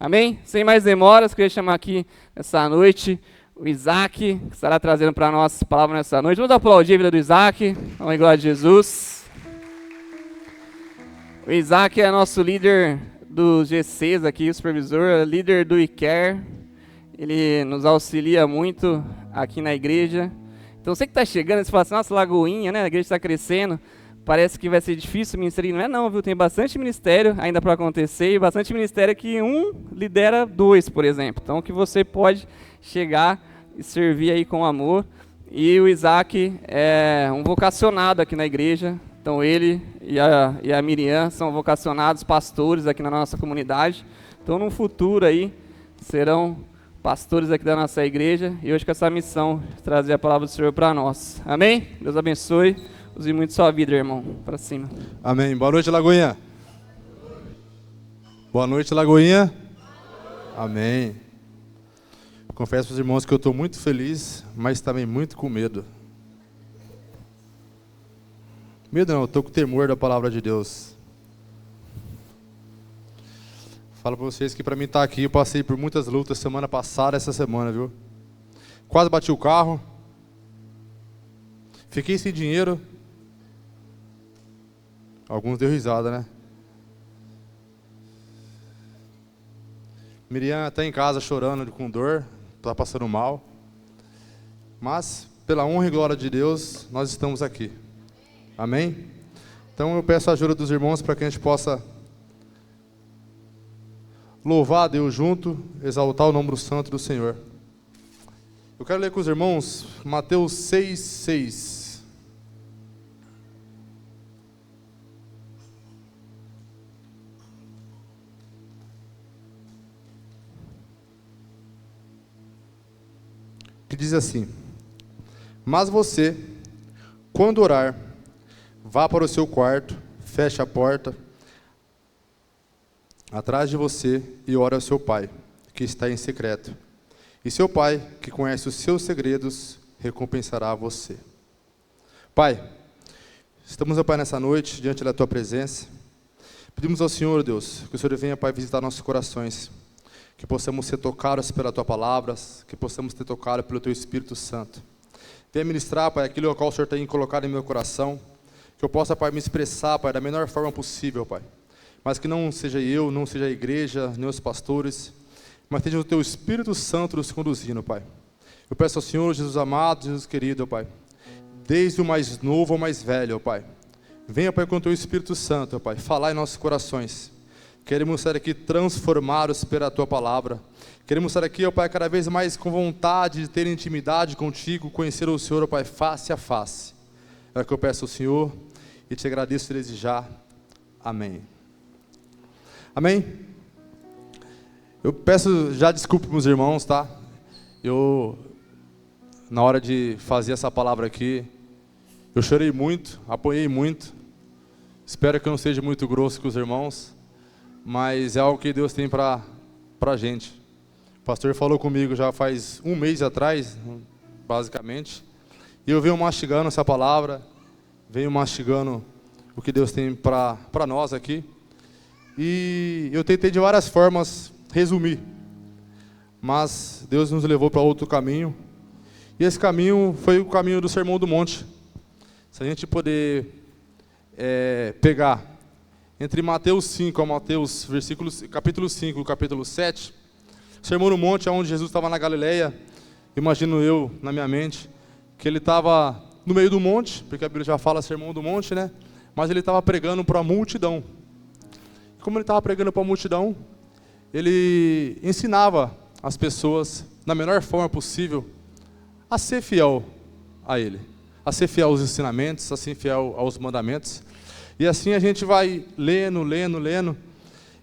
Amém? Sem mais demoras, queria chamar aqui essa noite o Isaac, que estará trazendo para nós a palavra nessa noite. Vamos aplaudir a vida do Isaac. Vamos em glória a Jesus. O Isaac é nosso líder dos GCs aqui, o supervisor, líder do ICARE. Ele nos auxilia muito aqui na igreja. Então você que está chegando, você fala assim, nossa, Lagoinha, né? A igreja está crescendo. Parece que vai ser difícil o ministério. Não é não, viu? Tem bastante ministério ainda para acontecer e bastante ministério que um lidera dois, por exemplo. Então que você pode chegar e servir aí com amor. E o Isaac é um vocacionado aqui na igreja. Então ele e a Miriam são vocacionados pastores aqui na nossa comunidade. Então no futuro aí serão pastores aqui da nossa igreja. E hoje com essa missão de trazer a palavra do Senhor para nós. Amém? Deus abençoe. Use muito sua vida, irmão. Para cima. Amém. Boa noite, Lagoinha. Boa noite, Lagoinha. Amém. Confesso para os irmãos que eu estou muito feliz, mas também muito com medo. Medo não, eu estou com temor da palavra de Deus. Falo para vocês que para mim estar aqui, eu passei por muitas lutas semana passada, essa semana, viu? Quase bati o carro. Fiquei sem dinheiro. Alguns deu risada, né? Miriam está em casa chorando com dor, está passando mal. Mas, pela honra e glória de Deus, nós estamos aqui. Amém? Então eu peço a ajuda dos irmãos para que a gente possa louvar a Deus junto, exaltar o nome santo do Senhor. Eu quero ler com os irmãos Mateus 6:6. Que diz assim: mas você, quando orar, vá para o seu quarto, feche a porta atrás de você e ore ao seu pai, que está em secreto. E seu pai, que conhece os seus segredos, recompensará você. Pai, estamos, ó Pai, nessa noite, diante da tua presença. Pedimos ao Senhor, Deus, que o Senhor venha, Pai, visitar nossos corações. Que possamos ser tocados pela Tua Palavra, que possamos ser tocados pelo Teu Espírito Santo. Venha ministrar, Pai, aquilo ao qual o Senhor tem colocado em meu coração, que eu possa, Pai, me expressar, Pai, da melhor forma possível, Pai. Mas que não seja eu, não seja a igreja, nem os pastores, mas seja o Teu Espírito Santo nos conduzindo, Pai. Eu peço ao Senhor, Jesus amado, Jesus querido, Pai, desde o mais novo ao mais velho, Pai. Venha, Pai, com o Teu Espírito Santo, Pai, falar em nossos corações. Queremos estar aqui transformados pela Tua Palavra. Queremos estar aqui, ó Pai, cada vez mais com vontade de ter intimidade contigo, conhecer o Senhor, ó Pai, face a face. É o que eu peço ao Senhor e te agradeço desde já. Amém. Amém? Eu peço já desculpa para os irmãos, tá? Eu, na hora de fazer essa palavra aqui, eu chorei muito, apanhei muito. Espero que eu não seja muito grosso com os irmãos. Mas é algo que Deus tem para a gente. O pastor falou comigo já faz um mês atrás, basicamente, e eu venho mastigando essa palavra, venho mastigando o que Deus tem para nós aqui, e eu tentei de várias formas resumir, mas Deus nos levou para outro caminho, e esse caminho foi o caminho do Sermão do Monte. Se a gente poder pegar entre Mateus 5 a Mateus, capítulo 5 e capítulo 7, o Sermão no Monte, onde Jesus estava na Galileia, imagino eu, na minha mente, que ele estava no meio do monte, porque a Bíblia já fala Sermão do Monte, né? Mas ele estava pregando para a multidão. E como ele estava pregando para a multidão, ele ensinava as pessoas, da melhor forma possível, a ser fiel a ele, a ser fiel aos ensinamentos, a ser fiel aos mandamentos. E assim a gente vai lendo,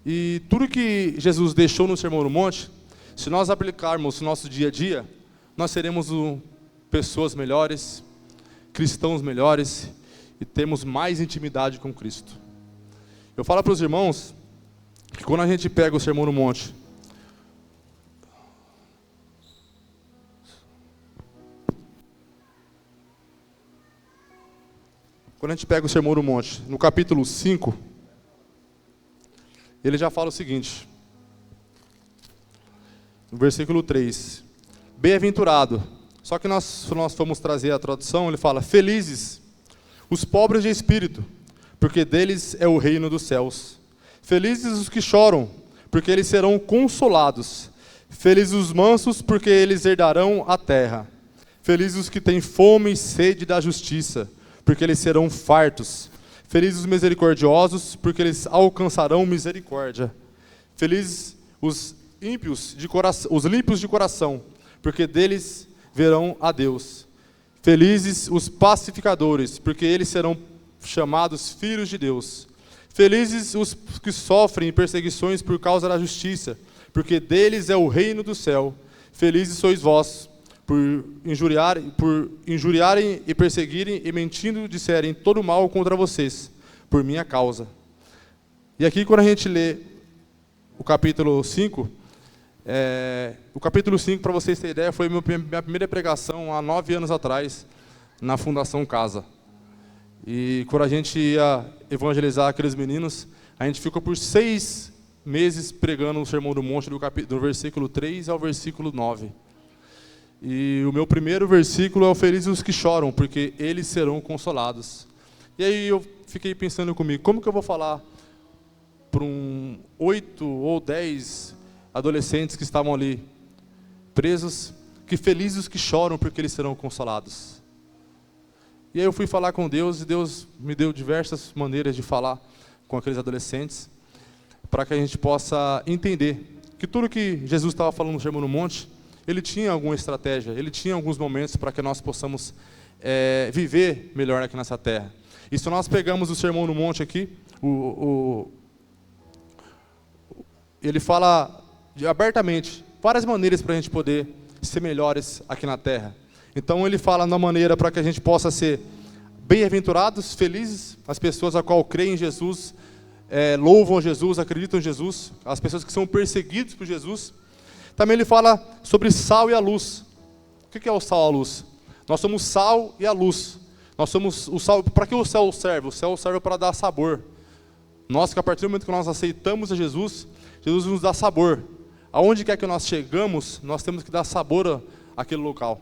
e tudo que Jesus deixou no Sermão do Monte, se nós aplicarmos no nosso dia a dia, nós seremos pessoas melhores, cristãos melhores, e temos mais intimidade com Cristo. Eu falo para os irmãos, que quando a gente pega o Sermão do Monte, no capítulo 5, ele já fala o seguinte: no versículo 3. Bem-aventurado. Só que se nós formos trazer a tradução, ele fala, felizes os pobres de espírito, porque deles é o reino dos céus. Felizes os que choram, porque eles serão consolados. Felizes os mansos, porque eles herdarão a terra. Felizes os que têm fome e sede da justiça, porque eles serão fartos. Felizes os misericordiosos, porque eles alcançarão misericórdia. Felizes os ímpios de coração, os limpos de coração, porque deles verão a Deus. Felizes os pacificadores, porque eles serão chamados filhos de Deus. Felizes os que sofrem perseguições por causa da justiça, porque deles é o reino do céu. Felizes sois vós, por injuriarem e perseguirem e mentindo disserem todo mal contra vocês, por minha causa. E aqui quando a gente lê o capítulo 5, para vocês terem ideia, foi minha primeira pregação há 9 anos atrás, na Fundação Casa. E quando a gente ia evangelizar aqueles meninos, a gente ficou por 6 meses pregando o Sermão do Monte, do versículo 3 ao versículo 9. E o meu primeiro versículo é o felizes os que choram, porque eles serão consolados. E aí eu fiquei pensando comigo, como que eu vou falar para 8 ou 10 adolescentes que estavam ali presos, que felizes os que choram, porque eles serão consolados. E aí eu fui falar com Deus, e Deus me deu diversas maneiras de falar com aqueles adolescentes, para que a gente possa entender que tudo que Jesus estava falando no Sermão do Monte, ele tinha alguma estratégia, ele tinha alguns momentos para que nós possamos viver melhor aqui nessa terra. E se nós pegamos o Sermão do Monte aqui, ele fala abertamente várias maneiras para a gente poder ser melhores aqui na terra. Então ele fala na maneira para que a gente possa ser bem-aventurados, felizes, as pessoas a qual creem em Jesus, louvam Jesus, acreditam em Jesus, as pessoas que são perseguidas por Jesus. Também ele fala sobre sal e a luz. O que é o sal e a luz? Nós somos sal e a luz. Nós somos o sal. Para que o sal serve? O sal serve para dar sabor. Nós, que a partir do momento que nós aceitamos a Jesus, Jesus nos dá sabor. Aonde quer que nós chegamos, nós temos que dar sabor àquele local.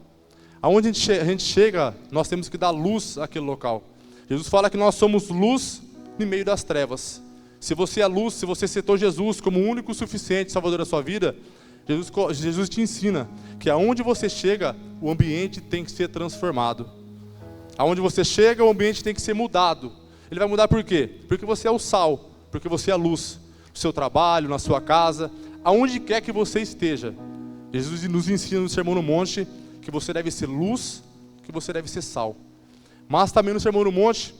Aonde a gente chega, nós temos que dar luz àquele local. Jesus fala que nós somos luz no meio das trevas. Se você é luz, se você aceitou Jesus como o único suficiente salvador da sua vida, Jesus te ensina que aonde você chega, o ambiente tem que ser transformado. Aonde você chega, o ambiente tem que ser mudado. Ele vai mudar por quê? Porque você é o sal, porque você é a luz. No seu trabalho, na sua casa, aonde quer que você esteja. Jesus nos ensina no Sermão do Monte que você deve ser luz, que você deve ser sal. Mas também no Sermão do Monte,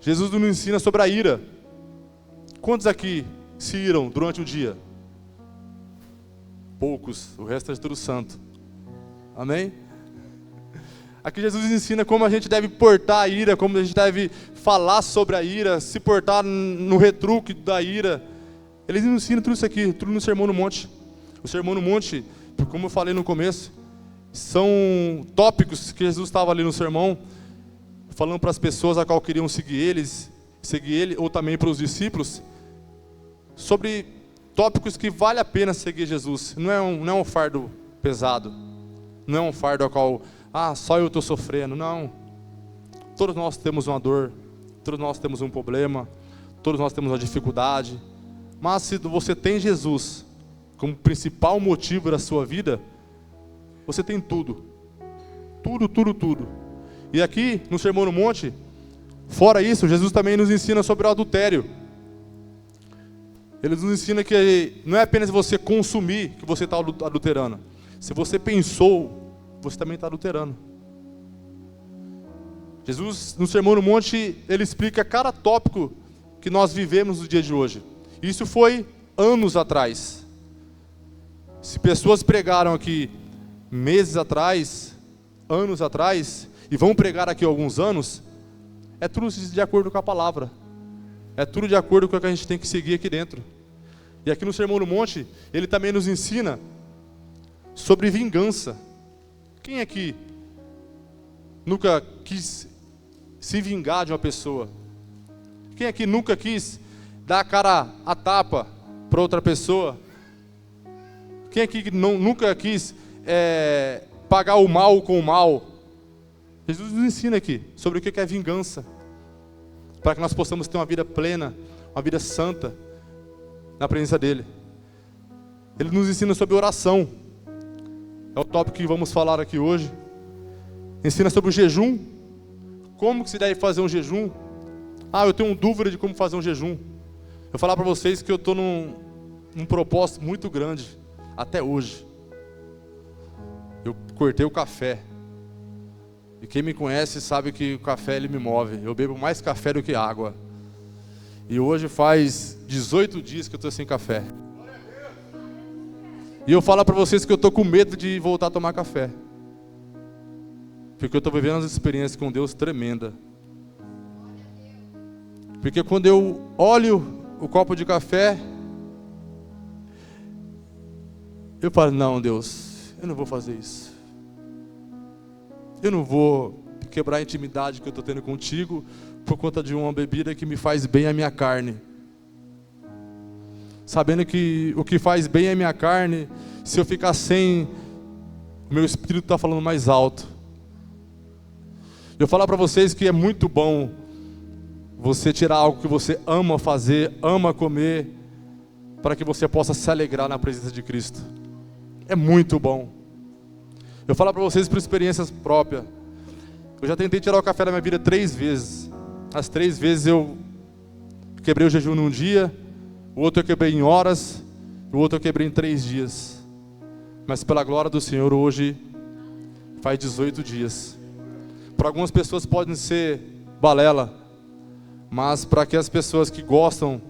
Jesus nos ensina sobre a ira. Quantos aqui se iram durante o dia? Poucos, o resto é tudo santo. Amém? Aqui Jesus ensina como a gente deve portar a ira, como a gente deve falar sobre a ira, se portar no retruque da ira. Ele nos ensina tudo isso aqui, tudo no Sermão do Monte. O Sermão do Monte, como eu falei no começo, são tópicos que Jesus estava ali no sermão, falando para as pessoas a qual queriam seguir ele, ou também para os discípulos, sobre tópicos que vale a pena seguir Jesus. Não é um fardo pesado, não é um fardo a qual, só eu estou sofrendo, não. Todos nós temos uma dor, todos nós temos um problema, todos nós temos uma dificuldade, mas se você tem Jesus como principal motivo da sua vida, você tem tudo. Tudo. E aqui, no Sermão do Monte, fora isso, Jesus também nos ensina sobre o adultério. Ele nos ensina que não é apenas você consumir que você está adulterando. Se você pensou, você também está adulterando. Jesus, no Sermão do Monte, ele explica cada tópico que nós vivemos no dia de hoje. Isso foi anos atrás. Se pessoas pregaram aqui meses atrás, anos atrás, e vão pregar aqui alguns anos, é tudo de acordo com a palavra. É tudo de acordo com o que a gente tem que seguir aqui dentro. E aqui no Sermão do Monte, ele também nos ensina sobre vingança. Quem aqui nunca quis se vingar de uma pessoa? Quem aqui nunca quis dar a cara a tapa para outra pessoa? Quem aqui que nunca quis pagar o mal com o mal? Jesus nos ensina aqui sobre o que é vingança, para que nós possamos ter uma vida plena, uma vida santa, na presença dEle. Ele nos ensina sobre oração, é o tópico que vamos falar aqui hoje. Ensina sobre o jejum, como que se deve fazer um jejum. Eu tenho dúvida de como fazer um jejum. Eu vou falar para vocês que eu estou num propósito muito grande, até hoje. Eu cortei o café. E quem me conhece sabe que o café ele me move. Eu bebo mais café do que água. E hoje faz 18 dias que eu estou sem café. E eu falo para vocês que eu estou com medo de voltar a tomar café. Porque eu estou vivendo umas experiências com Deus tremenda. Porque quando eu olho o copo de café, eu falo, não, Deus, eu não vou fazer isso. Eu não vou quebrar a intimidade que eu estou tendo contigo por conta de uma bebida que me faz bem à minha carne. Sabendo que o que faz bem à minha carne, se eu ficar sem, o meu espírito está falando mais alto. Eu vou falar para vocês que é muito bom você tirar algo que você ama fazer, ama comer, para que você possa se alegrar na presença de Cristo. É muito bom. Eu vou falar para vocês por experiências próprias. Eu já tentei tirar o café da minha vida 3 vezes. As 3 vezes eu quebrei o jejum num dia, o outro eu quebrei em horas, o outro eu quebrei em 3 dias. Mas pela glória do Senhor, hoje faz 18 dias. Para algumas pessoas pode ser balela, mas para que as pessoas que gostam,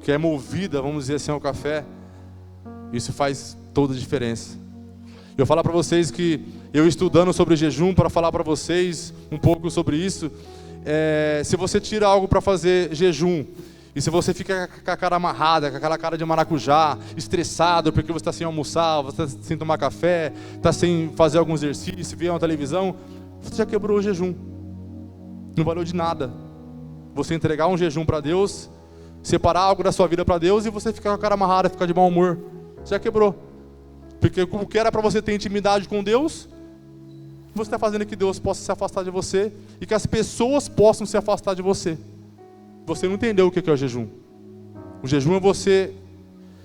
que é movida, vamos dizer assim, ao café, isso faz toda a diferença. Eu vou falar para vocês que eu estudando sobre jejum, para falar para vocês um pouco sobre isso, se você tira algo para fazer jejum, e se você fica com a cara amarrada, com aquela cara de maracujá, estressado porque você está sem almoçar, você está sem tomar café, está sem fazer algum exercício, ver uma televisão, você já quebrou o jejum. Não valeu de nada você entregar um jejum para Deus, separar algo da sua vida para Deus e você ficar com a cara amarrada, ficar de mau humor. Você já quebrou. Porque o que era para você ter intimidade com Deus, você está fazendo que Deus possa se afastar de você e que as pessoas possam se afastar de você. Você não entendeu o que é o jejum. O jejum é você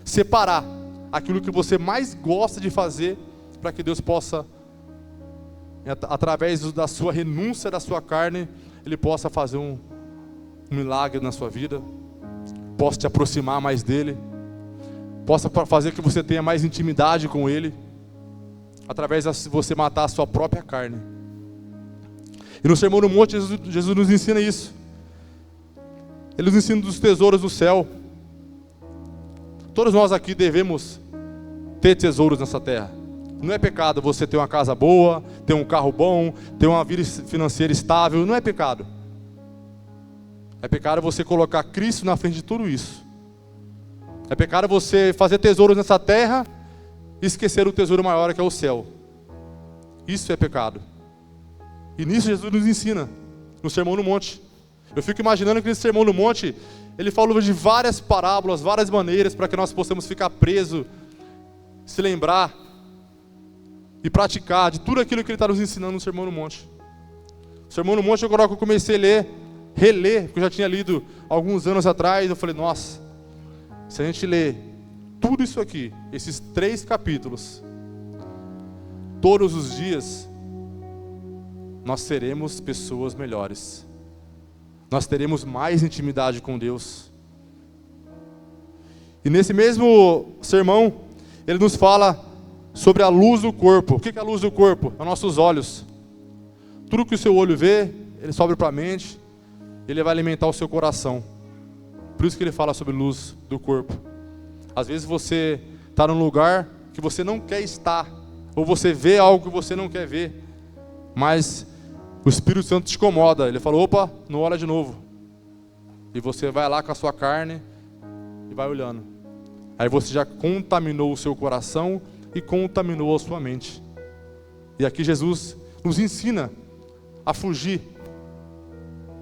separar aquilo que você mais gosta de fazer para que Deus possa, através da sua renúncia da sua carne, Ele possa fazer um milagre na sua vida, possa te aproximar mais dEle, possa fazer que você tenha mais intimidade com Ele, através de você matar a sua própria carne. E no Sermão do Monte, Jesus nos ensina isso. Ele nos ensina dos tesouros do céu. Todos nós aqui devemos ter tesouros nessa terra. Não é pecado você ter uma casa boa, ter um carro bom, ter uma vida financeira estável, não é pecado. É pecado você colocar Cristo na frente de tudo isso. É pecado você fazer tesouros nessa terra e esquecer o tesouro maior que é o céu. Isso é pecado. E nisso Jesus nos ensina, no Sermão do Monte. Eu fico imaginando que nesse Sermão do Monte, ele falou de várias parábolas, várias maneiras para que nós possamos ficar presos, se lembrar e praticar de tudo aquilo que ele está nos ensinando no Sermão do Monte. O Sermão do Monte, agora que eu comecei a reler, porque eu já tinha lido alguns anos atrás, eu falei, nossa, se a gente ler tudo isso aqui, esses 3 capítulos, todos os dias, nós seremos pessoas melhores. Nós teremos mais intimidade com Deus. E nesse mesmo sermão, ele nos fala sobre a luz do corpo. O que é a luz do corpo? É nossos olhos. Tudo que o seu olho vê, ele sobe para a mente, ele vai alimentar o seu coração. Por isso que ele fala sobre luz do corpo. Às vezes você está num lugar que você não quer estar, ou você vê algo que você não quer ver, mas o Espírito Santo te incomoda. Ele falou, opa, não olha de novo. E você vai lá com a sua carne e vai olhando. Aí você já contaminou o seu coração e contaminou a sua mente. E aqui Jesus nos ensina a fugir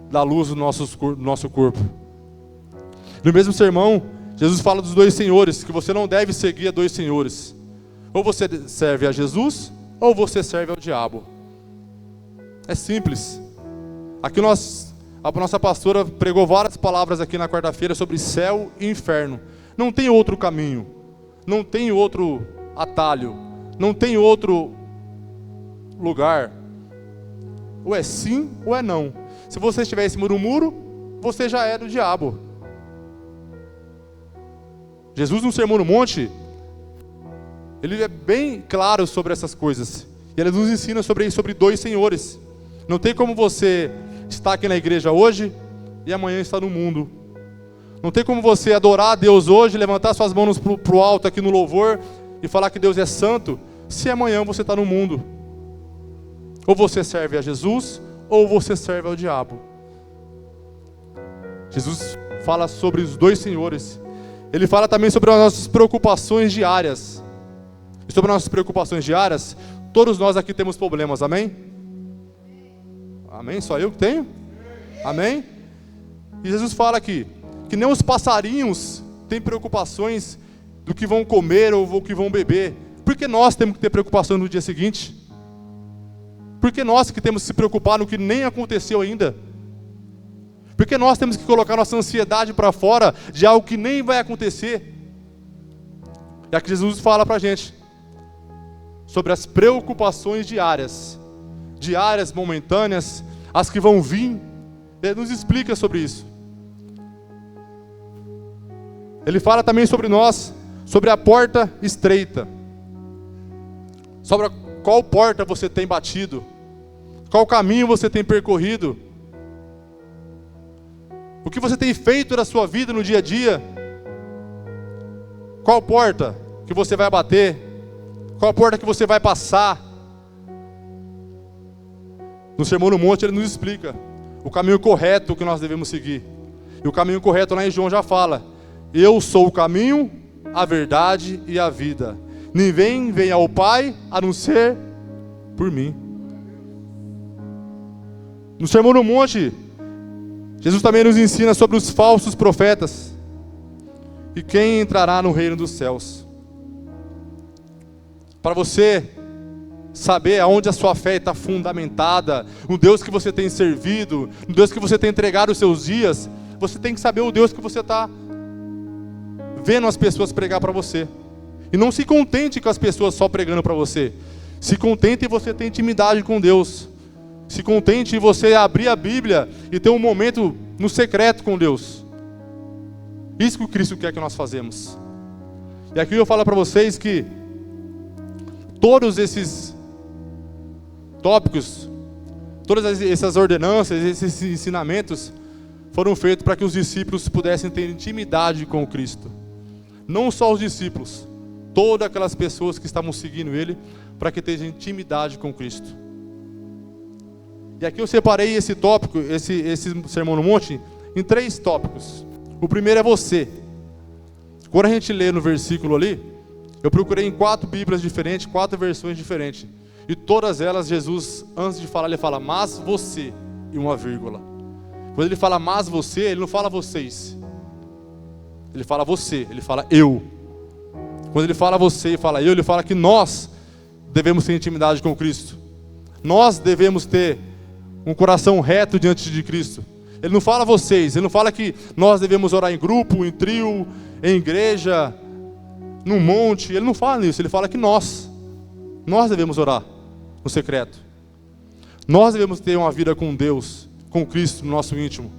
da luz do nosso corpo. No mesmo sermão, Jesus fala dos dois senhores, que você não deve seguir a dois senhores. Ou você serve a Jesus, ou você serve ao diabo. É simples. Aqui a nossa pastora pregou várias palavras aqui na quarta-feira sobre céu e inferno. Não tem outro caminho, não tem outro atalho, não tem outro lugar. Ou é sim ou é não. Se você estiver em cima do muro, você já é do diabo. Jesus no Sermão no Monte, ele é bem claro sobre essas coisas. E ele nos ensina sobre dois senhores. Não tem como você estar aqui na igreja hoje e amanhã estar no mundo. Não tem como você adorar a Deus hoje, levantar suas mãos para o alto aqui no louvor e falar que Deus é santo, se amanhã você está no mundo. Ou você serve a Jesus, ou você serve ao diabo. Jesus fala sobre os dois senhores. Ele fala também sobre as nossas preocupações diárias. E sobre as nossas preocupações diárias, todos nós aqui temos problemas, amém? Amém? Só eu que tenho? Amém? E Jesus fala aqui, que nem os passarinhos têm preocupações do que vão comer ou do que vão beber. Por que nós temos que ter preocupação no dia seguinte? Por que nós que temos que se preocupar no que nem aconteceu ainda? Por que nós temos que colocar nossa ansiedade para fora de algo que nem vai acontecer? E aqui Jesus fala para a gente sobre as preocupações diárias, momentâneas, as que vão vir. Ele nos explica sobre isso. Ele fala também sobre nós, sobre a porta estreita, sobre qual porta você tem batido, qual caminho você tem percorrido, o que você tem feito da sua vida no dia a dia, qual porta que você vai bater, qual porta que você vai passar. No Sermão no Monte ele nos explica o caminho correto que nós devemos seguir. E o caminho correto lá em João já fala: eu sou o caminho, a verdade e a vida. Ninguém vem ao Pai a não ser por mim. No Sermão no Monte, Jesus também nos ensina sobre os falsos profetas e quem entrará no reino dos céus. Para você saber aonde a sua fé está fundamentada, o Deus que você tem servido, o Deus que você tem entregado os seus dias, você tem que saber o Deus que você está vendo as pessoas pregar para você. E não se contente com as pessoas só pregando para você. Se contente em você ter intimidade com Deus. Se contente em você abrir a Bíblia e ter um momento no secreto com Deus. Isso que o Cristo quer que nós fazemos. E aqui eu falo para vocês que todos esses tópicos, todas essas ordenanças, esses ensinamentos foram feitos para que os discípulos pudessem ter intimidade com o Cristo. Não só os discípulos, todas aquelas pessoas que estavam seguindo Ele, para que tenham intimidade com Cristo. E aqui eu separei esse tópico, esse Sermão no Monte, em 3 tópicos. O primeiro é você. Quando a gente lê no versículo ali, eu procurei em 4 Bíblias diferentes, 4 versões diferentes. E todas elas, Jesus, antes de falar, ele fala, mas você, e uma vírgula. Quando ele fala mas você, ele não fala vocês. Ele fala você, ele fala eu. Quando ele fala você e fala eu, ele fala que nós devemos ter intimidade com Cristo. Nós devemos ter um coração reto diante de Cristo. Ele não fala vocês, ele não fala que nós devemos orar em grupo, em trio, em igreja, num monte. Ele não fala nisso, ele fala que nós devemos orar no secreto. Nós devemos ter uma vida com Deus, com Cristo no nosso íntimo.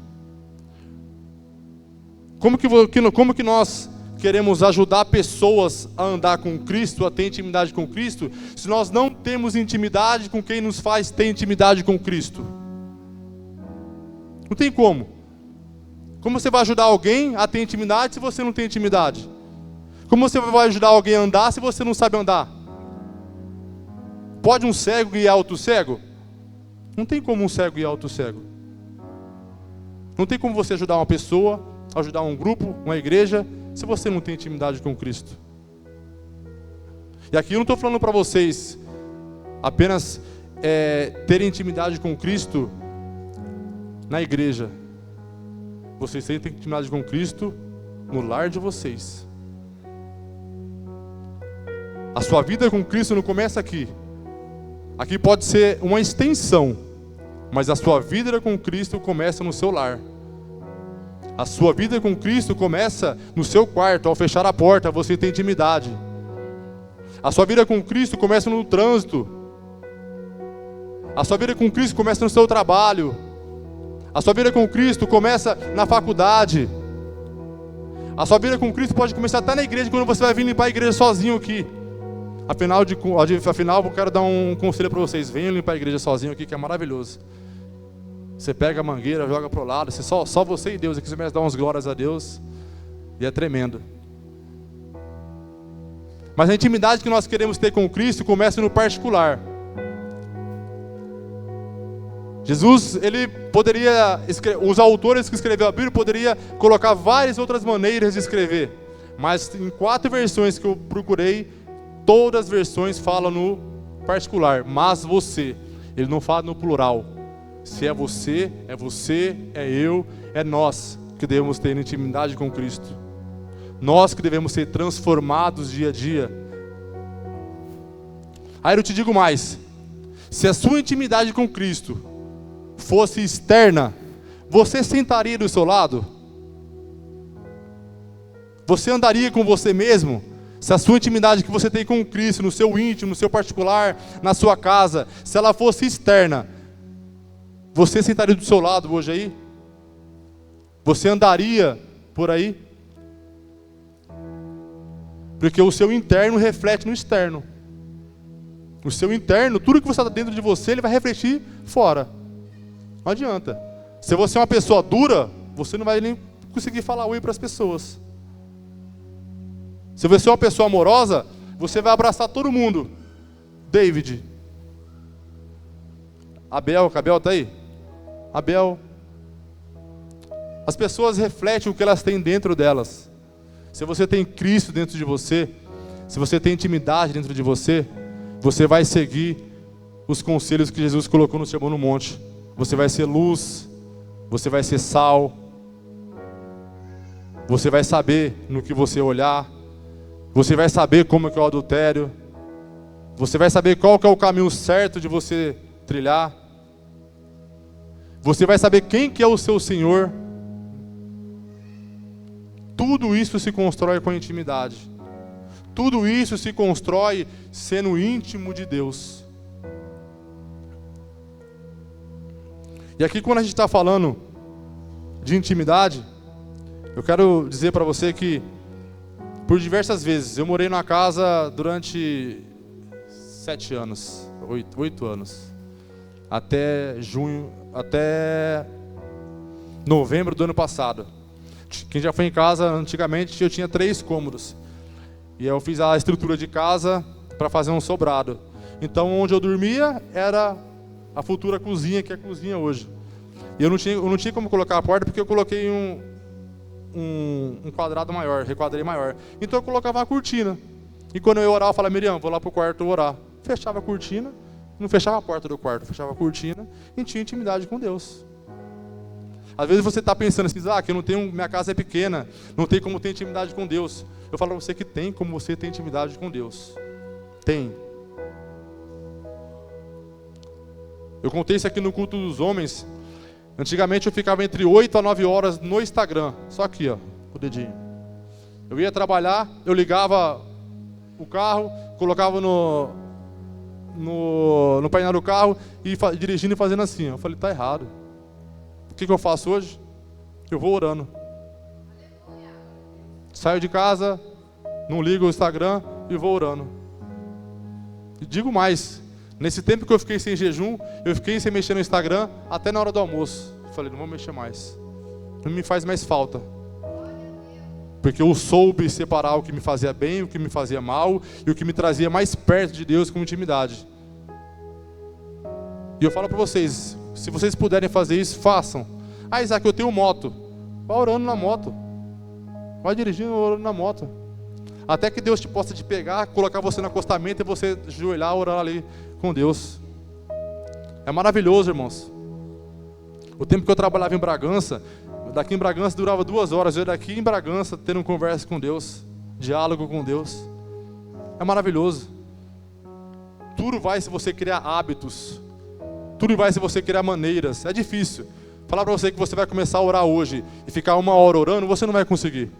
Como que nós queremos ajudar pessoas a andar com Cristo, a ter intimidade com Cristo, se nós não temos intimidade com quem nos faz ter intimidade com Cristo? Não tem como. Como você vai ajudar alguém a ter intimidade se você não tem intimidade? Como você vai ajudar alguém a andar se você não sabe andar? Pode um cego guiar outro cego? Não tem como um cego guiar outro cego. Não tem como você ajudar uma pessoa, ajudar um grupo, uma igreja, se você não tem intimidade com Cristo. E aqui eu não estou falando para vocês apenas ter intimidade com Cristo na igreja. Vocês têm intimidade com Cristo no lar de vocês. A sua vida com Cristo não começa aqui. Aqui pode ser uma extensão, mas a sua vida com Cristo começa no seu lar. A sua vida com Cristo começa no seu quarto. Ao fechar a porta, você tem intimidade. A sua vida com Cristo começa no trânsito. A sua vida com Cristo começa no seu trabalho. A sua vida com Cristo começa na faculdade. A sua vida com Cristo pode começar até na igreja, quando você vai vir limpar a igreja sozinho aqui. Afinal, eu quero dar um conselho para vocês. Venham limpar a igreja sozinho aqui, que é maravilhoso. Você pega a mangueira, joga pro lado, só você e Deus aqui, você começa a dar umas glórias a Deus. E é tremendo. Mas a intimidade que nós queremos ter com Cristo começa no particular. Jesus, ele poderia, os autores que escreveram a Bíblia poderiam colocar várias outras maneiras de escrever. Mas em 4 versões que eu procurei, todas as versões falam no particular. Mas você, ele não fala no plural. Se é você, é eu, é nós que devemos ter intimidade com Cristo. Nós que devemos ser transformados dia a dia. Aí eu te digo mais. Se a sua intimidade com Cristo fosse externa, você sentaria do seu lado? Você andaria com você mesmo? Se a sua intimidade que você tem com Cristo, no seu íntimo, no seu particular, na sua casa, se ela fosse externa, você sentaria do seu lado hoje aí? Você andaria por aí? Porque o seu interno reflete no externo. O seu interno, tudo que você está dentro de você, ele vai refletir fora. Não adianta. Se você é uma pessoa dura, você não vai nem conseguir falar oi para as pessoas. Se você é uma pessoa amorosa, você vai abraçar todo mundo. David. Abel está aí? Abel. As pessoas refletem o que elas têm dentro delas. Se você tem Cristo dentro de você, se você tem intimidade dentro de você, você vai seguir os conselhos que Jesus colocou no Sermão no Monte. Você vai ser luz, você vai ser sal, você vai saber no que você olhar, você vai saber como é que é o adultério, você vai saber qual que é o caminho certo de você trilhar, você vai saber quem que é o seu Senhor. Tudo isso se constrói com intimidade. Tudo isso se constrói sendo íntimo de Deus. E aqui, quando a gente está falando de intimidade, eu quero dizer para você que, por diversas vezes, eu morei numa casa durante 7 anos, 8 anos, até novembro do ano passado. Quem já foi em casa, antigamente eu tinha 3 cômodos. E eu fiz a estrutura de casa para fazer um sobrado. Então, onde eu dormia era a futura cozinha, que é a cozinha hoje. E eu não tinha como colocar a porta, porque eu coloquei um quadrado maior, requadrei maior. Então eu colocava uma cortina. E quando eu ia orar, eu falava, Miriam, vou lá pro quarto orar. Fechava a cortina, não fechava a porta do quarto, fechava a cortina e tinha intimidade com Deus. Às vezes você está pensando assim, que eu não tenho, minha casa é pequena, não tem como ter intimidade com Deus. Eu falo para você que tem como você ter intimidade com Deus. Tem. Eu contei isso aqui no culto dos homens. Antigamente eu ficava entre 8 a 9 horas no Instagram. Só aqui, ó, o dedinho. Eu ia trabalhar, eu ligava o carro, colocava no painel do carro e dirigindo e fazendo assim. Eu falei, tá errado. O que eu faço hoje? Eu vou orando. Saio de casa, não ligo o Instagram e vou orando. E digo mais, nesse tempo que eu fiquei sem jejum, eu fiquei sem mexer no Instagram até na hora do almoço. Eu falei, não vou mexer mais. Não me faz mais falta. Porque eu soube separar o que me fazia bem, o que me fazia mal e o que me trazia mais perto de Deus com intimidade. E eu falo para vocês, se vocês puderem fazer isso, façam. Isaac, eu tenho moto. Vai orando na moto. Vai dirigindo, orando na moto. Até que Deus te possa te pegar, colocar você no acostamento e você ajoelhar, orar ali com Deus. É maravilhoso, irmãos. O tempo que eu trabalhava em Bragança, Daqui em Bragança durava 2 horas. Eu daqui em Bragança tendo conversa com Deus, diálogo com Deus. É maravilhoso. Tudo vai se você criar hábitos. Tudo vai se você criar maneiras. É difícil. Falar para você que você vai começar a orar hoje e ficar 1 hora orando, você não vai conseguir.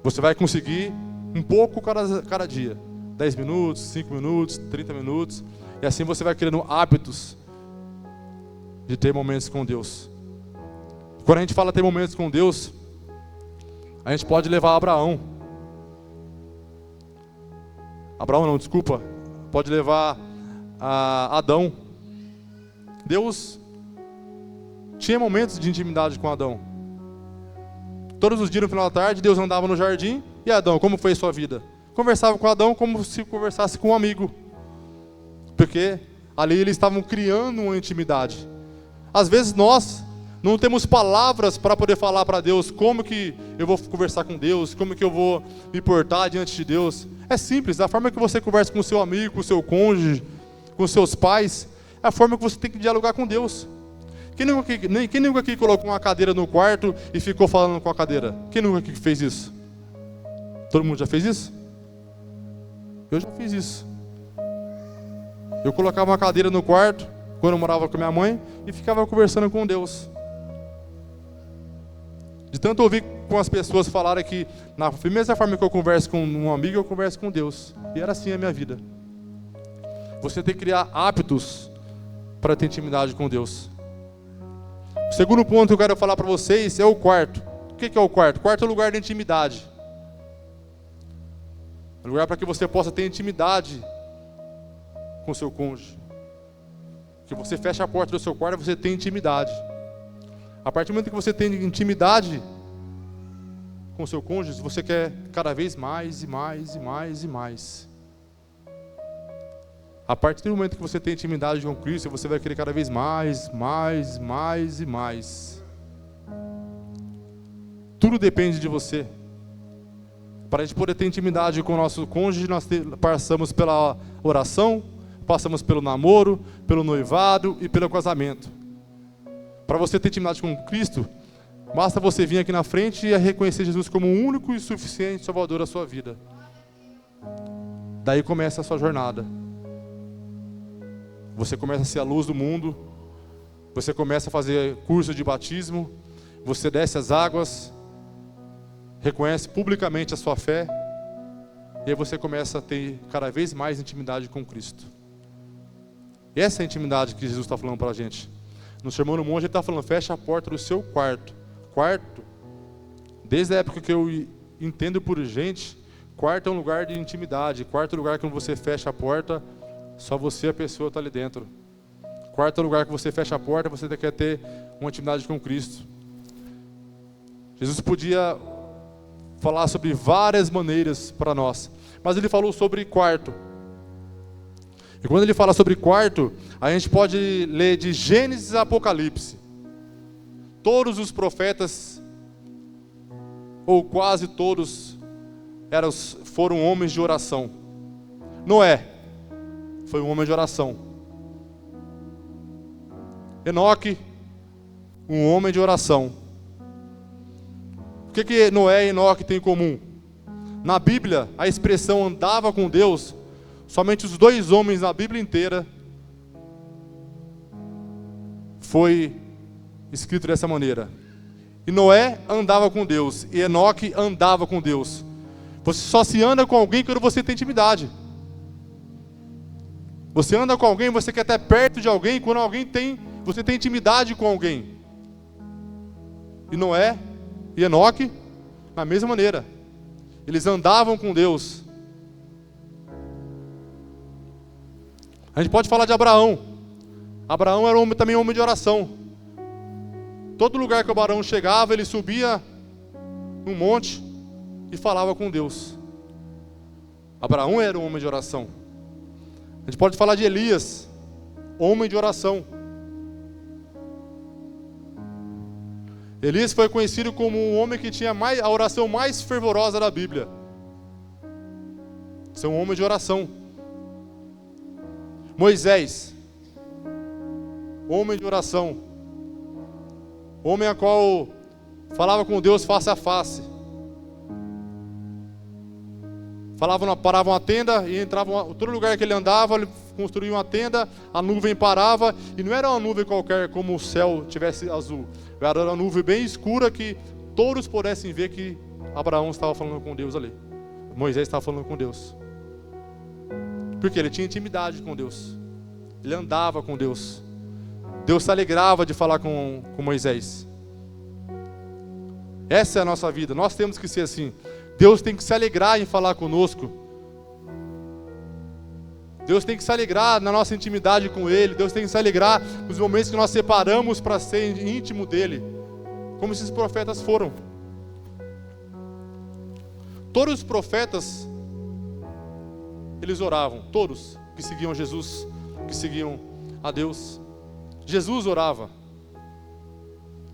Você vai conseguir um pouco cada dia. 10 minutos, 5 minutos, 30 minutos. E assim você vai criando hábitos de ter momentos com Deus. Quando a gente fala ter momentos com Deus, a gente pode levar Abraão. Abraão não, desculpa. Pode levar a Adão. Deus tinha momentos de intimidade com Adão. Todos os dias no final da tarde, Deus andava no jardim. E Adão, como foi a sua vida? Conversava com Adão como se conversasse com um amigo. Porque ali eles estavam criando uma intimidade. Às vezes nós não temos palavras para poder falar para Deus como que eu vou conversar com Deus, como que eu vou me portar diante de Deus. É simples, a forma que você conversa com o seu amigo, com o seu cônjuge, com os seus pais, é a forma que você tem que dialogar com Deus. Quem nunca aqui colocou uma cadeira no quarto e ficou falando com a cadeira? Quem nunca aqui fez isso? Todo mundo já fez isso? Eu já fiz isso. Eu colocava uma cadeira no quarto, quando eu morava com minha mãe, e ficava conversando com Deus. De tanto ouvir com as pessoas falarem que na mesma forma que eu converso com um amigo, eu converso com Deus. E era assim a minha vida. Você tem que criar hábitos para ter intimidade com Deus. O segundo ponto que eu quero falar para vocês é o quarto. O que é o quarto? O quarto é o lugar de intimidade. É um lugar para que você possa ter intimidade com o seu cônjuge. Que você fecha a porta do seu quarto e você tem intimidade. A partir do momento que você tem intimidade com o seu cônjuge, você quer cada vez mais e mais e mais e mais. A partir do momento que você tem intimidade com Cristo, você vai querer cada vez mais, mais, mais e mais. Tudo depende de você. Para a gente poder ter intimidade com o nosso cônjuge, nós passamos pela oração, passamos pelo namoro, pelo noivado e pelo casamento. Para você ter intimidade com Cristo, basta você vir aqui na frente e reconhecer Jesus como o único e suficiente Salvador da sua vida. Daí começa a sua jornada. Você começa a ser a luz do mundo, você começa a fazer curso de batismo, você desce as águas, reconhece publicamente a sua fé, e aí você começa a ter cada vez mais intimidade com Cristo. E essa é a intimidade que Jesus está falando para a gente. No Sermão do Monte ele está falando, fecha a porta do seu quarto. Quarto, desde a época que eu entendo por gente, quarto é um lugar de intimidade. Quarto é um lugar que quando você fecha a porta, só você e a pessoa está ali dentro. Quarto é um lugar que você fecha a porta, você quer ter uma intimidade com Cristo. Jesus podia falar sobre várias maneiras para nós, mas ele falou sobre quarto. E quando ele fala sobre quarto, a gente pode ler de Gênesis a Apocalipse. Todos os profetas, ou quase todos, foram homens de oração. Noé foi um homem de oração. Enoque, um homem de oração. O que Noé e Enoque têm em comum? Na Bíblia, a expressão andava com Deus, somente os 2 homens na Bíblia inteira foi escrito dessa maneira. E Noé andava com Deus, e Enoque andava com Deus. Você só se anda com alguém quando você tem intimidade. Você anda com alguém, você quer estar perto de alguém quando você tem intimidade com alguém. E Noé e Enoque, da mesma maneira. Eles andavam com Deus. A gente pode falar de Abraão. Abraão era também homem de oração. Todo lugar que o Abraão chegava, ele subia num monte e falava com Deus. Abraão era um homem de oração. A gente pode falar de Elias, homem de oração. Elias foi conhecido como um homem que tinha a oração mais fervorosa da Bíblia. Ser um homem de oração. Moisés, homem de oração. Homem a qual falava com Deus face a face. Parava uma tenda e entrava, todo lugar que ele andava, ele construía uma tenda, a nuvem parava, e não era uma nuvem qualquer como o céu tivesse azul. Era uma nuvem bem escura que todos pudessem ver que Abraão estava falando com Deus ali. Moisés estava falando com Deus. Porque ele tinha intimidade com Deus. Ele andava com Deus. Deus se alegrava de falar com Moisés. Essa é a nossa vida. Nós temos que ser assim. Deus tem que se alegrar em falar conosco. Deus tem que se alegrar na nossa intimidade com Ele. Deus tem que se alegrar nos momentos que nós separamos para ser íntimo dEle. Como esses profetas foram. Todos os profetas, eles oravam. Todos que seguiam Jesus, que seguiam a Deus. Jesus orava.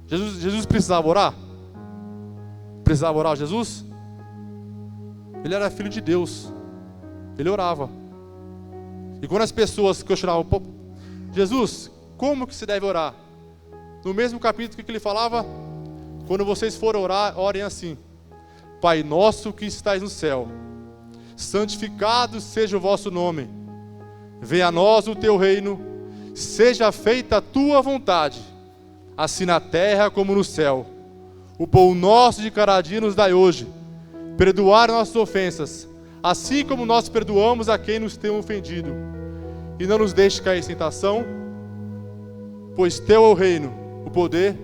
Jesus precisava orar? Precisava orar Jesus? Ele era filho de Deus. Ele orava. E quando as pessoas questionavam, Jesus, como que se deve orar? No mesmo capítulo que ele falava, quando vocês forem orar, orem assim: Pai nosso que estais no céu, santificado seja o vosso nome. Venha a nós o teu reino. Seja feita a tua vontade, assim na terra como no céu. O pão nosso de cada dia nos dai hoje. Perdoar nossas ofensas, assim como nós perdoamos a quem nos tem ofendido. E não nos deixe cair em tentação, pois teu é o reino, o poder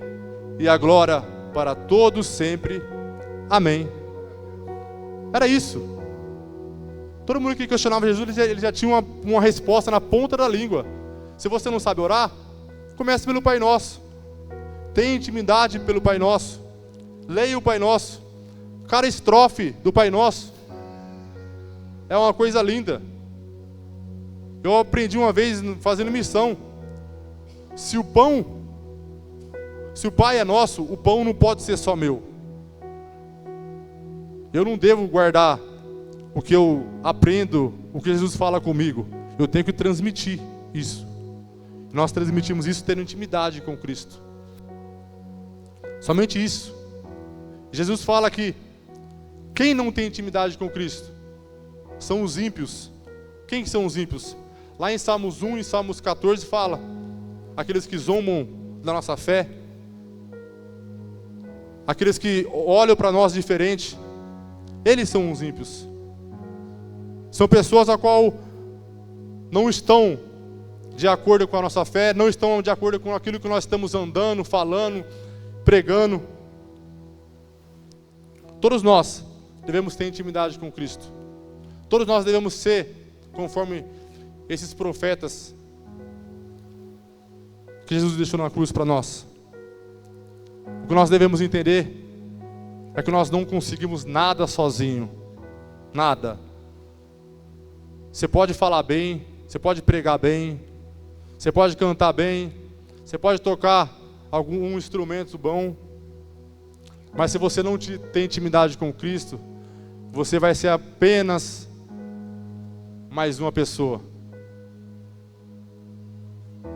e a glória para todos sempre. Amém. Era isso. Todo mundo que questionava Jesus, ele já tinha uma resposta na ponta da língua. Se você não sabe orar, comece pelo Pai Nosso. Tenha intimidade pelo Pai Nosso. Leia o Pai Nosso. Cada estrofe do Pai Nosso é uma coisa linda. Eu aprendi uma vez fazendo missão. Se o Pai é nosso, o pão não pode ser só meu. Eu não devo guardar o que eu aprendo, o que Jesus fala comigo. Eu tenho que transmitir isso. Nós transmitimos isso tendo intimidade com Cristo. Somente isso. Jesus fala que quem não tem intimidade com Cristo são os ímpios. Quem são os ímpios? Lá em Salmos 1 e Salmos 14 fala: aqueles que zombam da nossa fé, aqueles que olham para nós diferente, eles são os ímpios. São pessoas a qual não estão de acordo com a nossa fé, não estão de acordo com aquilo que nós estamos andando, falando, pregando. Todos nós devemos ter intimidade com Cristo. Todos nós devemos ser conforme esses profetas que Jesus deixou na cruz para nós. O que nós devemos entender é que nós não conseguimos nada sozinho. Nada. Você pode falar bem, você pode pregar bem, você pode cantar bem, você pode tocar algum instrumento bom, mas se você não tem intimidade com Cristo, você vai ser apenas mais uma pessoa.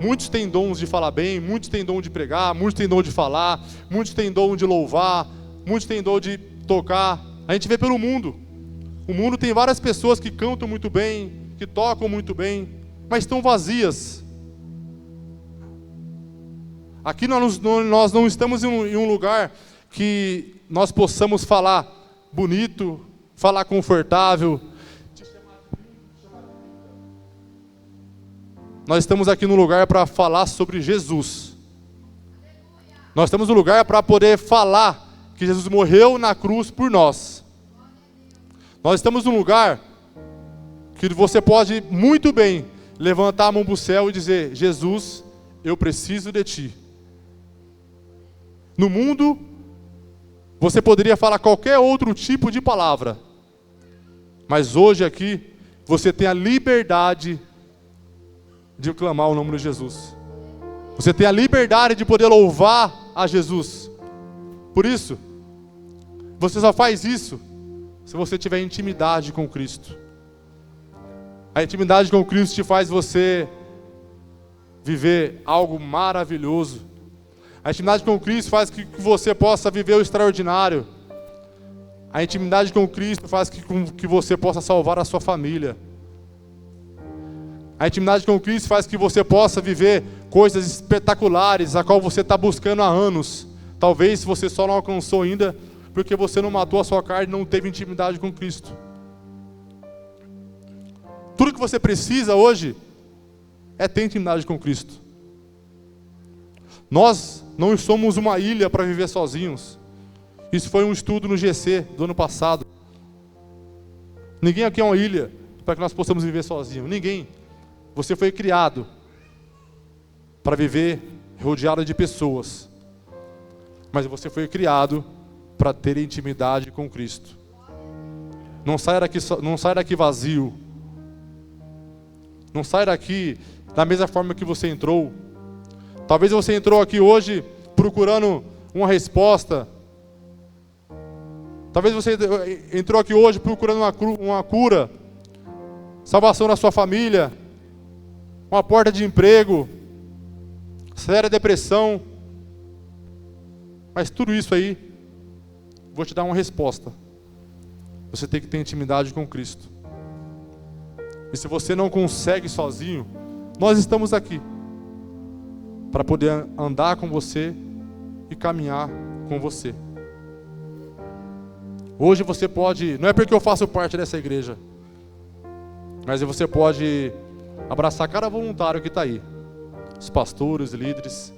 Muitos têm dons de falar bem, muitos têm dom de pregar, muitos têm dom de falar, muitos têm dom de louvar, muitos têm dom de tocar. A gente vê pelo mundo. O mundo tem várias pessoas que cantam muito bem, que tocam muito bem, mas estão vazias. Aqui nós não estamos em um lugar que nós possamos falar bonito, falar confortável. Nós estamos aqui no lugar para falar sobre Jesus. Nós estamos no lugar para poder falar que Jesus morreu na cruz por nós. Nós estamos num lugar que você pode muito bem levantar a mão para o céu e dizer: Jesus, eu preciso de Ti. No mundo, você poderia falar qualquer outro tipo de palavra, mas hoje aqui, você tem a liberdade de clamar o nome de Jesus. Você tem a liberdade de poder louvar a Jesus. Por isso, você só faz isso se você tiver intimidade com Cristo. A intimidade com Cristo te faz você viver algo maravilhoso. A intimidade com Cristo faz que você possa viver o extraordinário. A intimidade com Cristo faz que você possa salvar a sua família. A intimidade com Cristo faz que você possa viver coisas espetaculares, a qual você está buscando há anos. Talvez você só não alcançou ainda, porque você não matou a sua carne e não teve intimidade com Cristo. Tudo que você precisa hoje é ter intimidade com Cristo. Nós não somos uma ilha para viver sozinhos. Isso foi um estudo no GC do ano passado. Ninguém aqui é uma ilha para que nós possamos viver sozinhos. Ninguém. Você foi criado para viver rodeado de pessoas. Mas você foi criado para ter intimidade com Cristo. Não saia daqui vazio. Não saia daqui da mesma forma que você entrou. Talvez você entrou aqui hoje procurando uma resposta. Talvez você entrou aqui hoje procurando uma cura, salvação na sua família, uma porta de emprego, séria depressão. Mas tudo isso aí, vou te dar uma resposta. Você tem que ter intimidade com Cristo. E se você não consegue sozinho, nós estamos aqui para poder andar com você e caminhar com você. Hoje você pode, não é porque eu faço parte dessa igreja, mas você pode abraçar cada voluntário que está aí. Os pastores, líderes,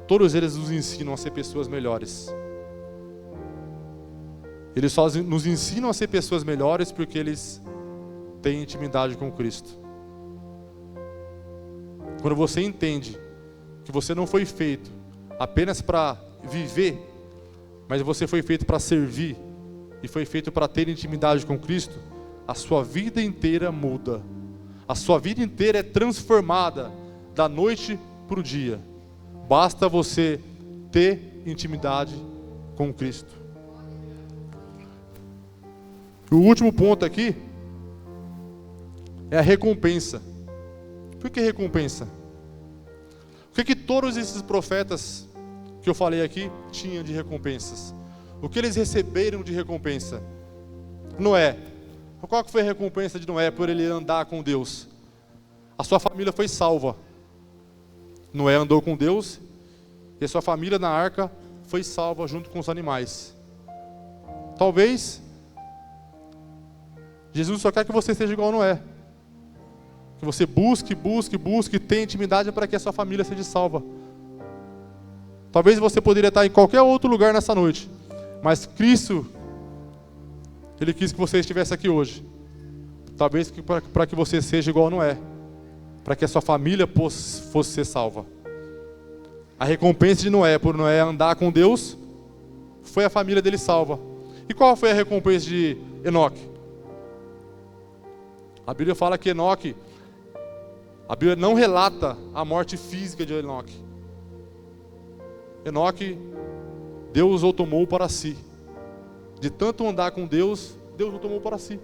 todos eles nos ensinam a ser pessoas melhores. Eles só nos ensinam a ser pessoas melhores porque eles têm intimidade com Cristo. Quando você entende que você não foi feito apenas para viver, mas você foi feito para servir e foi feito para ter intimidade com Cristo, a sua vida inteira muda. A sua vida inteira é transformada da noite para o dia. Basta você ter intimidade com Cristo. O último ponto aqui é a recompensa. Por que recompensa? O que todos esses profetas que eu falei aqui tinham de recompensas? O que eles receberam de recompensa? Noé. Qual que foi a recompensa de Noé por ele andar com Deus? A sua família foi salva. Noé andou com Deus e a sua família na arca foi salva junto com os animais. Talvez Jesus só quer que você seja igual a Noé. Que você busque, tenha intimidade para que a sua família seja salva. Talvez você poderia estar em qualquer outro lugar nessa noite, mas Cristo, Ele quis que você estivesse aqui hoje. Talvez para que você seja igual a Noé, para que a sua família fosse ser salva. A recompensa de Noé, por Noé andar com Deus, foi a família dele salva. E qual foi a recompensa de Enoque? A Bíblia fala que Enoque, a Bíblia não relata a morte física de Enoque. Enoque, Deus o tomou para si. De tanto andar com Deus, Deus o tomou para si.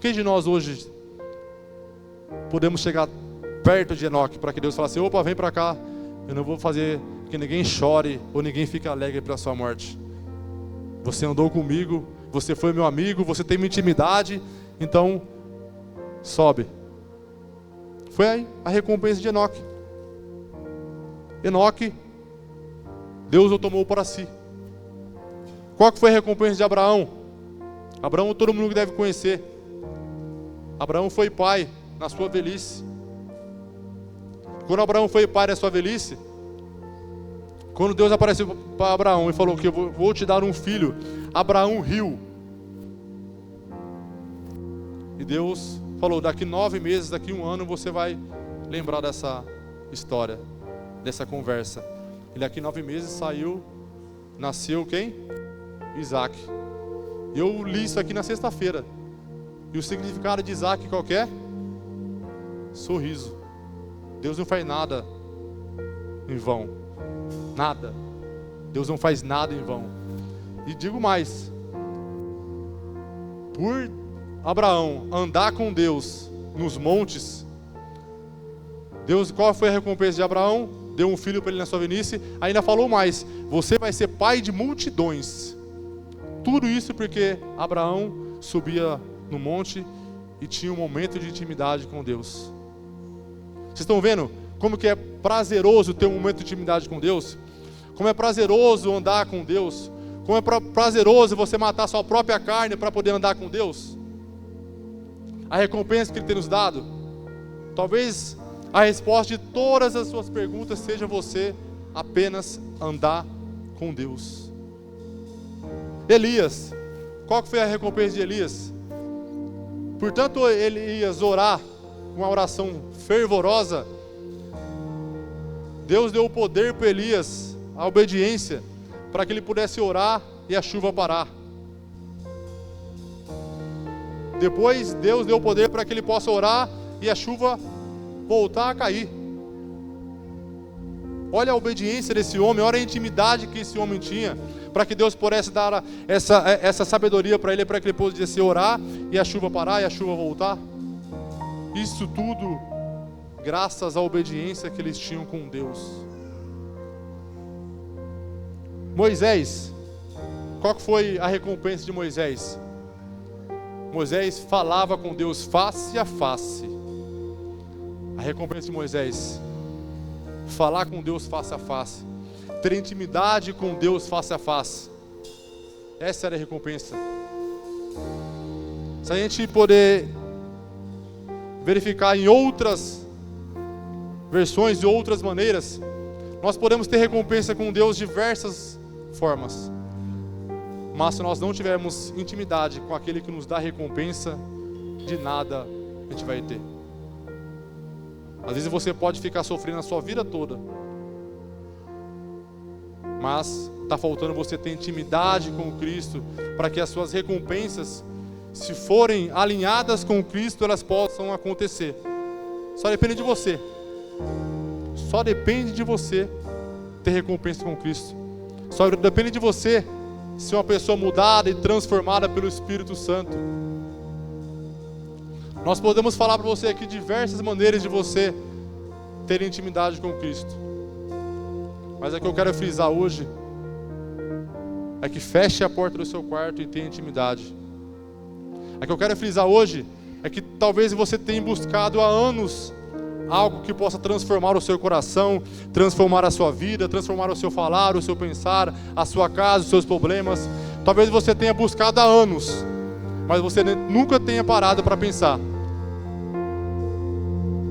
Quem de nós hoje podemos chegar perto de Enoque para que Deus fale assim: opa, vem para cá, eu não vou fazer que ninguém chore ou ninguém fique alegre pela sua morte. Você andou comigo, você foi meu amigo, você tem minha intimidade, então sobe. Foi aí a recompensa de Enoque. Enoque, Deus o tomou para si. Qual que foi a recompensa de Abraão? Abraão todo mundo deve conhecer. Abraão foi pai na sua velhice. Quando Abraão foi pai na sua velhice, quando Deus apareceu para Abraão e falou que eu vou te dar um filho, Abraão riu. E Deus falou: daqui 9 meses, daqui 1 ano, você vai lembrar dessa história, dessa conversa. E daqui 9 meses saiu, nasceu quem? Isaac. Eu li isso aqui na sexta-feira. E o significado de Isaac qual que é? Sorriso. Deus não faz nada em vão. Nada. Deus não faz nada em vão. E digo mais: por Abraão andar com Deus nos montes, Deus, qual foi a recompensa de Abraão? deu um filho para ele na sua velhice, ainda falou mais: você vai ser pai de multidões. Tudo isso porque Abraão subia no monte e tinha um momento de intimidade com Deus. Vocês estão vendo como que é prazeroso ter um momento de intimidade com Deus? Como é prazeroso andar com Deus? Como é prazeroso você matar sua própria carne para poder andar com Deus? A recompensa que Ele tem nos dado. Talvez a resposta de todas as suas perguntas seja você apenas andar com Deus. Elias, qual que foi a recompensa de Elias? Portanto, Elias orar, uma oração fervorosa, Deus deu o poder para Elias, a obediência, para que ele pudesse orar e a chuva parar. Depois, Deus deu o poder para que ele possa orar e a chuva voltar a cair. Olha a obediência desse homem, olha a intimidade que esse homem tinha, para que Deus pudesse dar essa sabedoria para ele, para que ele pudesse orar e a chuva parar e a chuva voltar. Isso tudo graças à obediência que eles tinham com Deus. Moisés, qual foi a recompensa de Moisés? Moisés falava com Deus face a face. A recompensa de Moisés: falar com Deus face a face, ter intimidade com Deus face a face. Essa era a recompensa. Se a gente poder verificar em outras versões e outras maneiras, nós podemos ter recompensa com Deus de diversas formas. Mas se nós não tivermos intimidade com aquele que nos dá recompensa, de nada a gente vai ter. Às vezes você pode ficar sofrendo a sua vida toda, mas está faltando você ter intimidade com Cristo, para que as suas recompensas, se forem alinhadas com Cristo, elas possam acontecer. Só depende de você. Só depende de você ter recompensa com Cristo. Só depende de você ser uma pessoa mudada e transformada pelo Espírito Santo. Nós podemos falar para você aqui diversas maneiras de você ter intimidade com Cristo. Mas o que eu quero frisar hoje é que feche a porta do seu quarto e tenha intimidade. O que eu quero frisar hoje é que talvez você tenha buscado há anos algo que possa transformar o seu coração, transformar a sua vida, transformar o seu falar, o seu pensar, a sua casa, os seus problemas. Talvez você tenha buscado há anos, mas você nunca tenha parado para pensar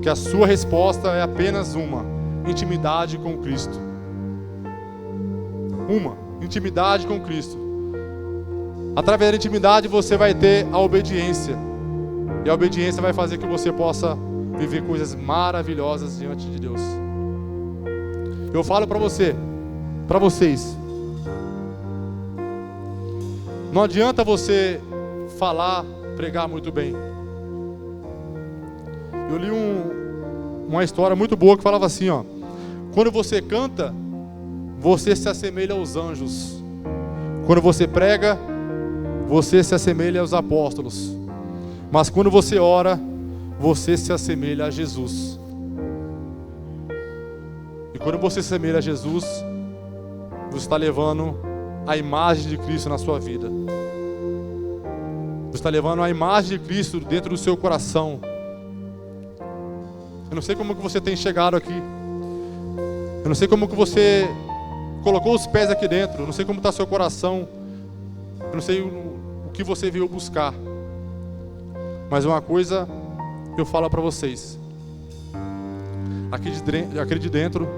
que a sua resposta é apenas uma: intimidade com Cristo. Uma, intimidade com Cristo. Através da intimidade você vai ter a obediência, e a obediência vai fazer que você possa viver coisas maravilhosas diante de Deus. Eu falo para você, para vocês, não adianta você falar, pregar muito bem. Eu li uma história muito boa que falava assim, ó: quando você canta, você se assemelha aos anjos. Quando você prega, você se assemelha aos apóstolos. Mas quando você ora, você se assemelha a Jesus. E quando você se assemelha a Jesus, você está levando a imagem de Cristo na sua vida. Você está levando a imagem de Cristo dentro do seu coração. Eu não sei como que você tem chegado aqui. Eu não sei como que você colocou os pés aqui dentro. Eu não sei como está seu coração. Eu não sei o que você veio buscar. Mas uma coisa eu falo para vocês: aqui de dentro,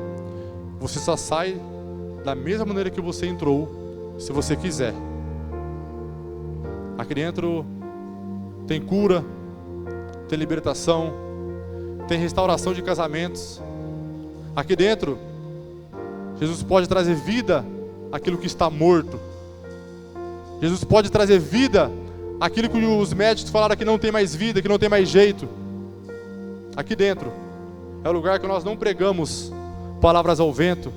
você só sai da mesma maneira que você entrou, se você quiser. Aqui dentro tem cura, tem libertação, tem restauração de casamentos. Aqui dentro, Jesus pode trazer vida àquilo que está morto. Jesus pode trazer vida àquilo que os médicos falaram que não tem mais vida, que não tem mais jeito. Aqui dentro é o lugar que nós não pregamos palavras ao vento,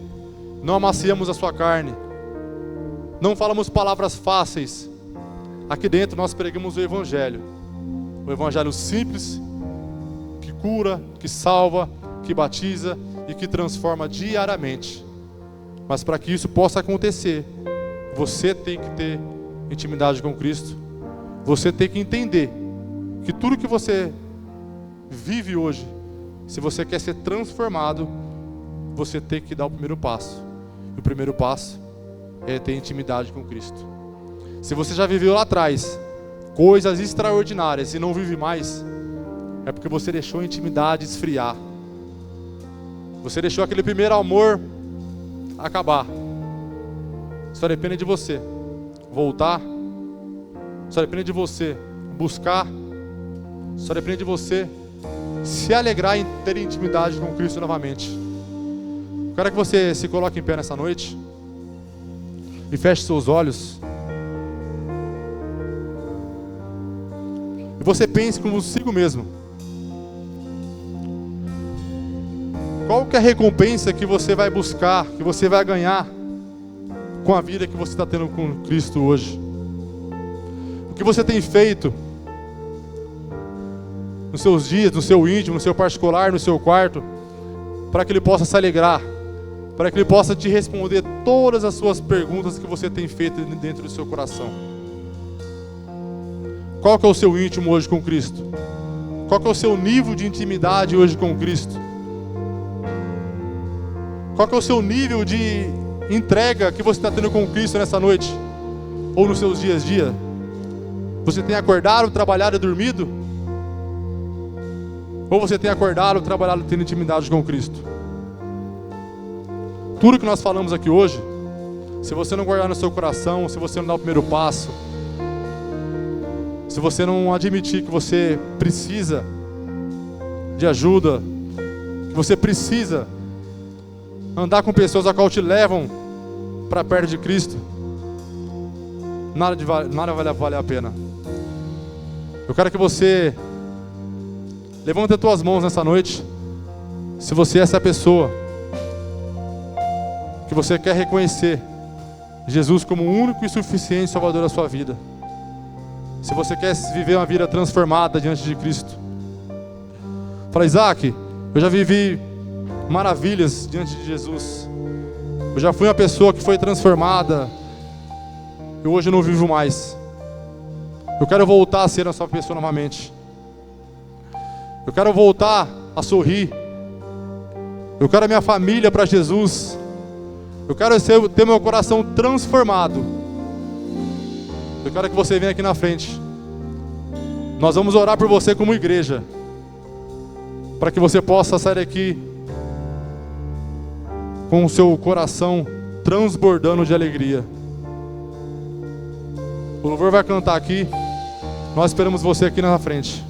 não amaciamos a sua carne, não falamos palavras fáceis. Aqui dentro nós pregamos o Evangelho simples, que cura, que salva, que batiza e que transforma diariamente. Mas para que isso possa acontecer, você tem que ter intimidade com Cristo. Você tem que entender que tudo que você vive hoje, se você quer ser transformado, você tem que dar o primeiro passo. E o primeiro passo é ter intimidade com Cristo. Se você já viveu lá atrás coisas extraordinárias e não vive mais, é porque você deixou a intimidade esfriar. Você deixou aquele primeiro amor acabar. Só depende de você voltar. Só depende de você buscar. Só depende de você se alegrar em ter intimidade com Cristo novamente. Eu quero que você se coloque em pé nessa noite e feche seus olhos. E você pense consigo mesmo. Qual que é a recompensa que você vai buscar, que você vai ganhar com a vida que você está tendo com Cristo hoje? O que você tem feito nos seus dias, no seu íntimo, no seu particular, no seu quarto, para que Ele possa se alegrar, para que Ele possa te responder todas as suas perguntas que você tem feito dentro do seu coração? Qual que é o seu íntimo hoje com Cristo? Qual que é o seu nível de intimidade hoje com Cristo? Qual que é o seu nível de entrega que você está tendo com Cristo nessa noite? Ou nos seus dias a dia? Você tem acordado, trabalhado e dormido? Ou você tem acordado, trabalhado e tendo intimidade com Cristo? Tudo que nós falamos aqui hoje, se você não guardar no seu coração, se você não dar o primeiro passo, se você não admitir que você precisa de ajuda, que você precisa andar com pessoas a qual te levam para perto de Cristo, nada vai valer a pena. Eu quero que você levante as tuas mãos nessa noite. Se você é essa pessoa que você quer reconhecer Jesus como o único e suficiente Salvador da sua vida, se você quer viver uma vida transformada diante de Cristo, fala: Isaac, eu já vivi maravilhas diante de Jesus. Eu já fui uma pessoa que foi transformada. E hoje eu não vivo mais. Eu quero voltar a ser essa pessoa novamente. Eu quero voltar a sorrir. Eu quero a minha família para Jesus. Eu quero ter meu coração transformado. Eu quero que você venha aqui na frente. Nós vamos orar por você como igreja, para que você possa sair daqui com o seu coração transbordando de alegria. O louvor vai cantar aqui. Nós esperamos você aqui na frente.